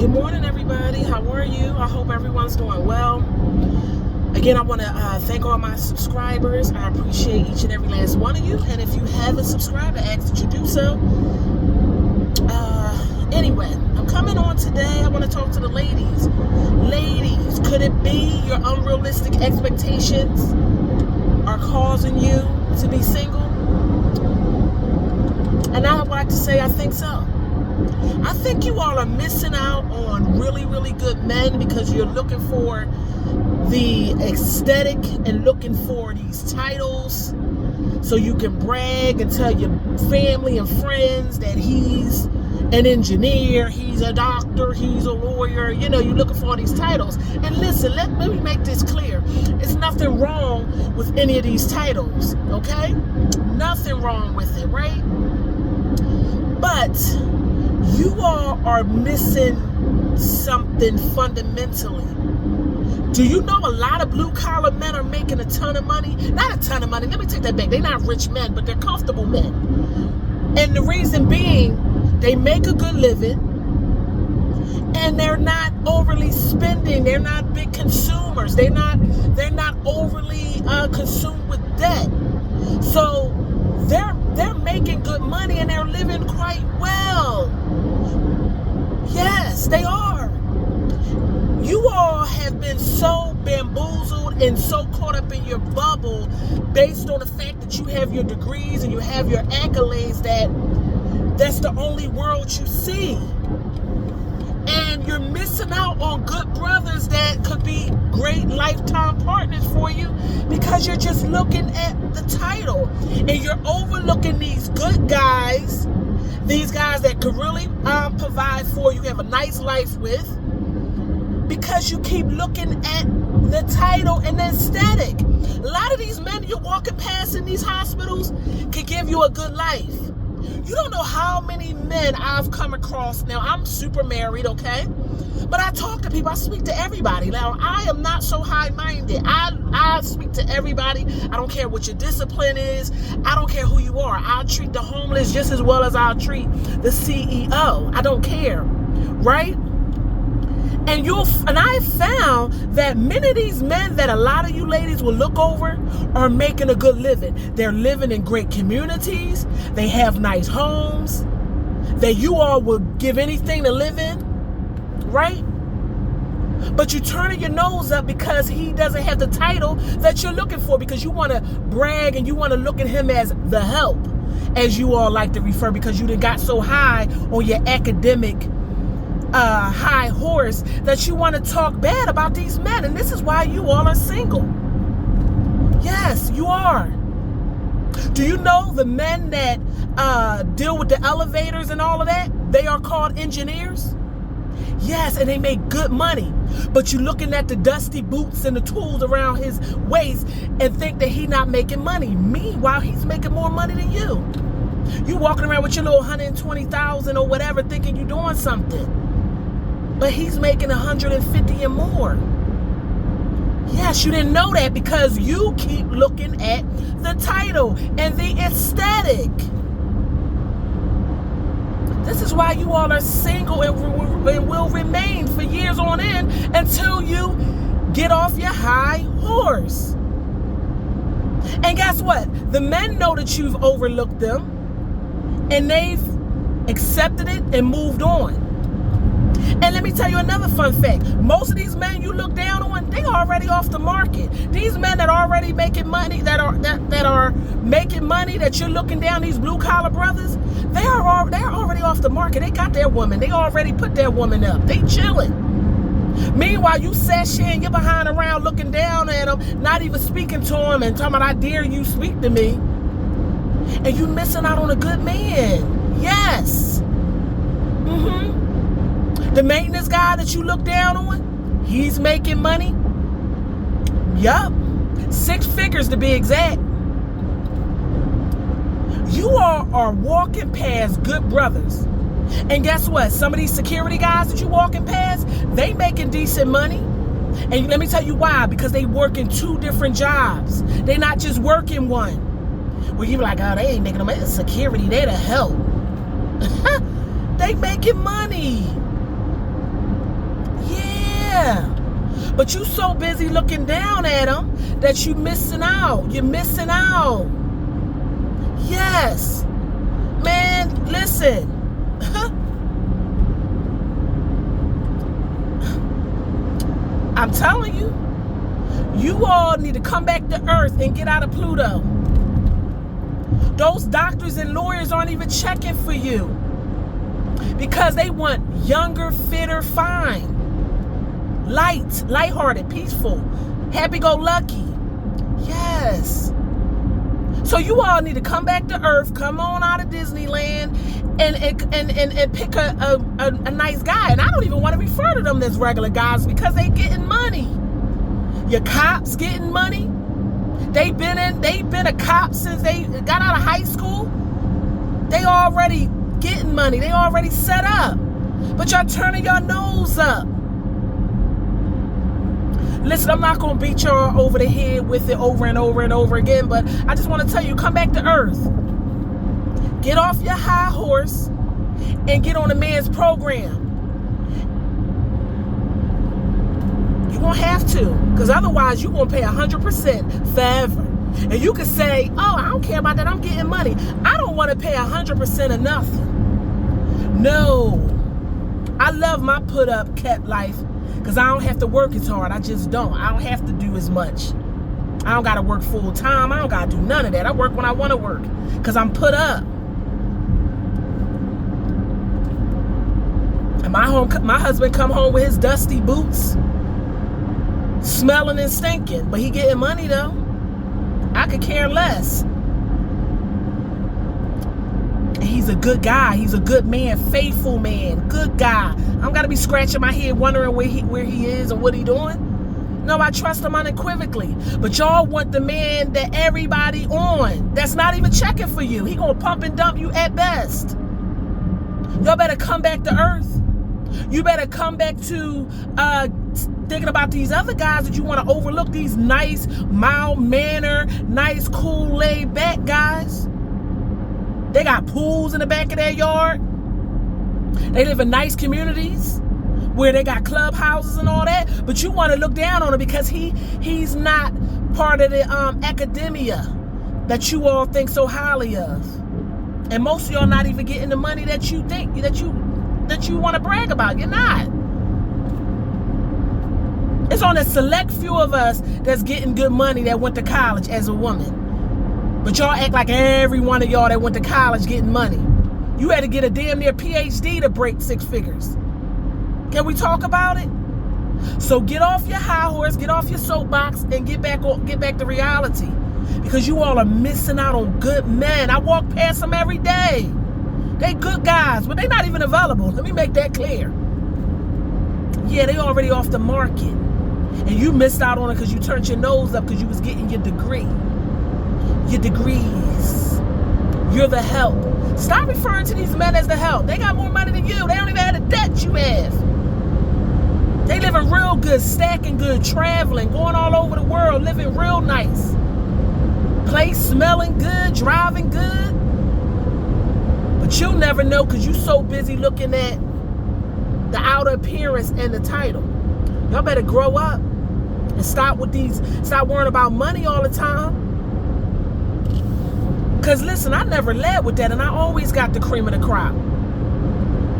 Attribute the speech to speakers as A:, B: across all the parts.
A: Good morning, everybody. How are you? I hope everyone's doing well. Again, I want to thank all my subscribers. I appreciate each and every last one of you. And if you haven't subscribed, I ask that you do so. Anyway, I'm coming on today. I want to talk to the ladies. Ladies, could it be your unrealistic expectations are causing you to be single? And I would like to say I think so. I think you all are missing out on really, really good men because you're looking for the aesthetic and looking for these titles so you can brag and tell your family and friends that he's an engineer, he's a doctor, he's a lawyer. You know, you're looking for all these titles. And listen, let me make this clear. It's nothing wrong with any of these titles, okay? Nothing wrong with it, right? But you all are missing something fundamentally. Do you know a lot of blue-collar men are making a ton of money? Not a ton of money. Let me take that back. They're not rich men, but they're comfortable men. And the reason being, they make a good living, and they're not overly spending. They're not big consumers. They're not overly consumed with debt. So they're making good money and they're living quite well. Yes, they are. You all have been so bamboozled and so caught up in your bubble based on the fact that you have your degrees and you have your accolades that's the only world you see. And you're missing out on good brothers that could be great lifetime partners for you because you're just looking at the title and you're overlooking these good guys, these guys that could really provide for you, have a nice life with, because you keep looking at the title and the aesthetic. A lot of these men you're walking past in these hospitals can give you a good life. You don't know how many men I've come across. Now, I'm super married, okay? But I talk to people. I speak to everybody. Now, I am not so high-minded. I speak to everybody. I don't care what your discipline is. I don't care who you are. I'll treat the homeless just as well as I'll treat the CEO. I don't care, right? And I found that many of these men that a lot of you ladies will look over are making a good living. They're living in great communities. They have nice homes that you all would give anything to live in, right? But you're turning your nose up because he doesn't have the title that you're looking for, because you want to brag and you want to look at him as the help, as you all like to refer, because you done got so high on your academic high horse that you want to talk bad about these men. And this is why you all are single. Yes, you are. Do you know the men that deal with the elevators and all of that? They are called engineers. Yes, and they make good money. But you're looking at the dusty boots and the tools around his waist and think that he's not making money. Meanwhile, he's making more money than you. You walking around with your little 120,000 or whatever thinking you're doing something. But he's making 150 and more. Yes, you didn't know that because you keep looking at the title and the aesthetic. This is why you all are single and will remain for years on end until you get off your high horse. And guess what? The men know that you've overlooked them and they've accepted it and moved on. And let me tell you another fun fact. Most of these men you look down on, they are already off the market. These men that are already making money, that are making money, that you're looking down, these blue collar brothers, they're already off the market. They got their woman. They already put their woman up. They chilling. Meanwhile, you sashaying your behind around looking down at them, not even speaking to them and talking about, I dare you speak to me. And you missing out on a good man. Yes. The maintenance guy that you look down on, he's making money. Yup. 6 figures to be exact. You all are walking past good brothers. And guess what? Some of these security guys that you walking past, they making decent money. And let me tell you why. Because they working 2 different jobs. They not just working one. Where you be like, oh, they ain't making no money. It's security. They the help. They making money. But you so busy looking down at them that you missing out. You're missing out. Yes. Man, listen. I'm telling you, you all need to come back to Earth and get out of Pluto. Those doctors and lawyers aren't even checking for you because they want younger, fitter, fine, lighthearted, peaceful, happy-go-lucky. Yes. So you all need to come back to Earth, come on out of Disneyland, and pick a nice guy. And I don't even want to refer to them as regular guys because they getting money. Your cops getting money. They've been a cop since they got out of high school. They already getting money. They already set up. But y'all turning your nose up. Listen, I'm not going to beat y'all over the head with it over and over and over again, but I just want to tell you, come back to Earth. Get off your high horse and get on a man's program. You're going to have to, because otherwise you're going to pay 100% forever. And you can say, oh, I don't care about that. I'm getting money. I don't want to pay 100% of nothing. No. I love my put-up cat life. Because I don't have to work as hard. I just don't. I don't have to do as much. I don't got to work full time. I don't got to do none of that. I work when I want to work. Because I'm put up. And my husband come home with his dusty boots. Smelling and stinking. But he getting money though. I could care less. He's a good guy. He's a good man. Faithful man. Good guy. I don't got to be scratching my head wondering where he is and what he doing. No, I trust him unequivocally. But y'all want the man that everybody on that's not even checking for you. He gonna pump and dump you at best. Y'all better come back to Earth. You better come back to thinking about these other guys that you want to overlook. These nice, mild-mannered, nice, cool, laid-back guys. They got pools in the back of their yard. They live in nice communities where they got clubhouses and all that. But you want to look down on him because he's not part of the academia that you all think so highly of. And most of y'all not even getting the money that you think that you want to brag about. You're not. It's on a select few of us that's getting good money that went to college as a woman. But y'all act like every one of y'all that went to college getting money. You had to get a damn near PhD to break 6 figures. Can we talk about it? So get off your high horse, get off your soapbox, and get back to reality. Because you all are missing out on good men. I walk past them every day. They good guys, but they not even available. Let me make that clear. Yeah, they already off the market. And you missed out on it because you turned your nose up because you was getting your degree. Your degrees. You're the help. Stop referring to these men as the help. They got more money than you. They don't even have the debt you have. They living real good, stacking good, traveling, going all over the world, living real nice. Place smelling good, driving good. But you'll never know because you're so busy looking at the outer appearance and the title. Y'all better grow up and stop worrying about money all the time. Because listen, I never led with that and I always got the cream of the crop.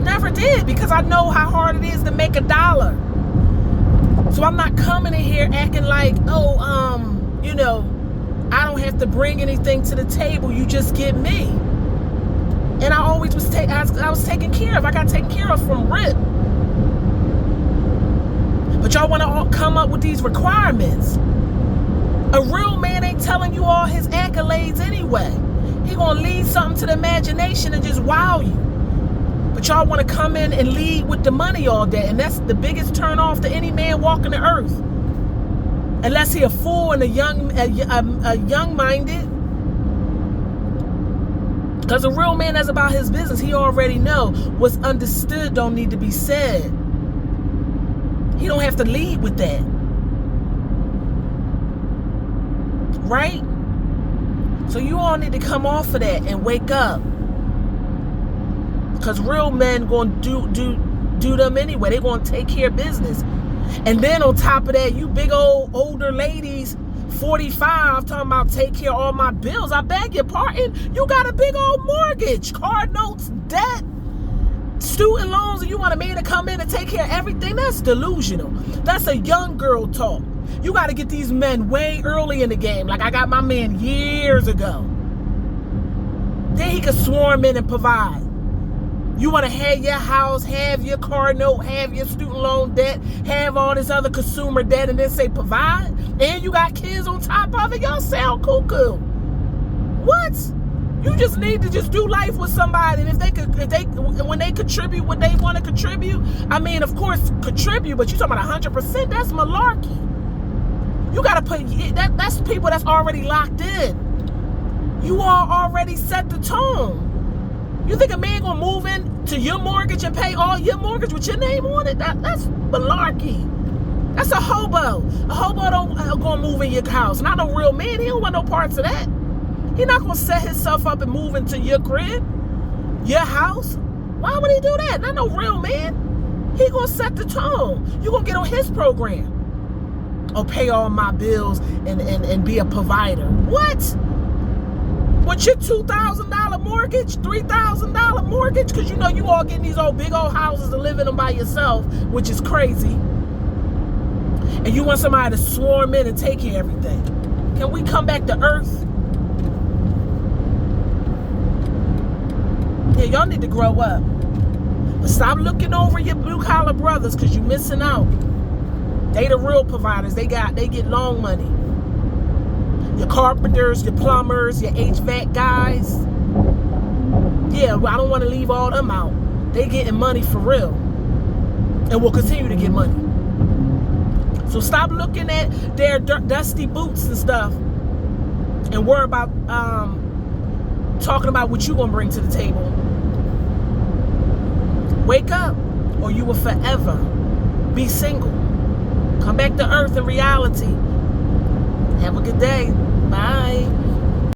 A: Never did because I know how hard it is to make $1. So I'm not coming in here acting like, I don't have to bring anything to the table. You just get me. And I always was I was taken care of. I got taken care of from rip. But y'all want to all come up with these requirements. A real man ain't telling you all his accolades anyway. He gonna lead something to the imagination and just wow you. But y'all want to come in and lead with the money all day, and that's the biggest turn off to any man walking the earth. Unless he a fool and a young-minded. Because a real man that's about his business, he already know what's understood don't need to be said. He don't have to lead with that. Right? So you all need to come off of that and wake up. Because real men going to do them anyway. They're going to take care of business. And then on top of that, you big old older ladies, 45, talking about take care of all my bills. I beg your pardon. You got a big old mortgage, car notes, debt, student loans, and you want a man to come in and take care of everything? That's delusional. That's a young girl talk. You got to get these men way early in the game. Like I got my man years ago. Then he could swarm in and provide. You want to have your house, have your car note, have your student loan debt, have all this other consumer debt, and then say provide? And you got kids on top of it? Y'all sound cuckoo. What? You just need to just do life with somebody. And when they contribute what they want to contribute, I mean, of course, contribute, but you're talking about 100%, that's malarkey. You got to put, that's people that's already locked in. You all already set the tone. You think a man gonna move in to your mortgage and pay all your mortgage with your name on it? That's malarkey. That's a hobo. A hobo don't gonna move in your house. Not a real man. He don't want no parts of that. He not gonna set himself up and move into your crib, your house. Why would he do that? Not no real man. He gonna set the tone. You gonna get on his program. Or pay all my bills and be a provider. What? With your $2,000 mortgage, $3,000 mortgage, because you know you all getting these old big old houses to live in them by yourself, which is crazy. And you want somebody to swarm in and take care of everything. Can we come back to earth? Yeah, y'all need to grow up. But stop looking over your blue collar brothers, because you're missing out. They the real providers. They get long money. Your carpenters, your plumbers, your HVAC guys. Yeah, I don't want to leave all them out. They getting money for real. And will continue to get money. So stop looking at their dusty boots and stuff and worry about talking about what you gonna bring to the table. Wake up, or you will forever be single. Come back to earth and reality. Have a good day. Bye.